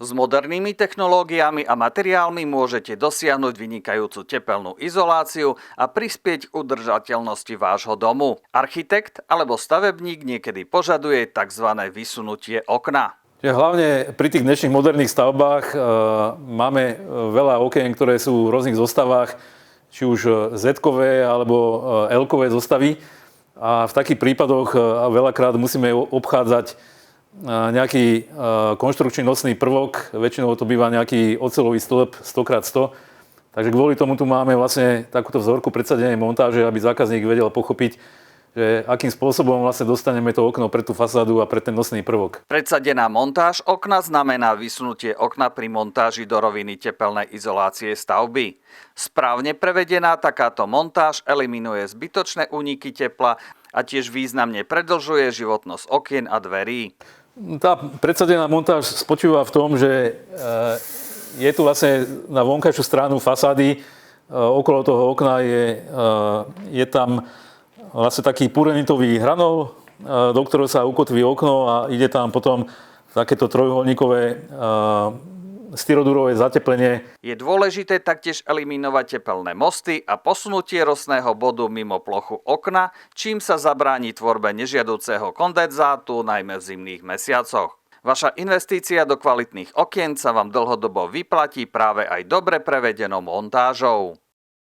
S modernými technológiami a materiálmi môžete dosiahnuť vynikajúcu tepelnú izoláciu a prispieť k udržateľnosti vášho domu. Architekt alebo stavebník niekedy požaduje tzv. Vysunutie okna. Hlavne pri tých dnešných moderných stavbách máme veľa okien, ktoré sú v rôznych zostavách, či už Z-kové alebo L-kové zostavy. A v takých prípadoch veľakrát musíme obchádzať nejaký konštrukčný nosný prvok, väčšinou to býva nejaký oceľový stĺp 100x100. Takže kvôli tomu tu máme vlastne takúto vzorku predsadenej montáže, aby zákazník vedel pochopiť, že akým spôsobom vlastne dostaneme to okno pre tú fasádu a pre ten nosný prvok. Predsadená montáž okna znamená vysunutie okna pri montáži do roviny tepelnej izolácie stavby. Správne prevedená takáto montáž eliminuje zbytočné úniky tepla a tiež významne predĺžuje životnosť okien a dverí. Tá predsadená montáž spočíva v tom, že je tu vlastne na vonkajšiu stranu fasády, okolo toho okna je tam vlastne taký purenitový hranol, do ktorého sa ukotví okno a ide tam potom takéto trojuholníkové styrodurové zateplenie. Je dôležité taktiež eliminovať tepelné mosty a posunutie rostného bodu mimo plochu okna, čím sa zabráni tvorbe nežiaduceho kondenzátu, najmä v zimných mesiacoch. Vaša investícia do kvalitných okien sa vám dlhodobo vyplatí práve aj dobre prevedenou montážou.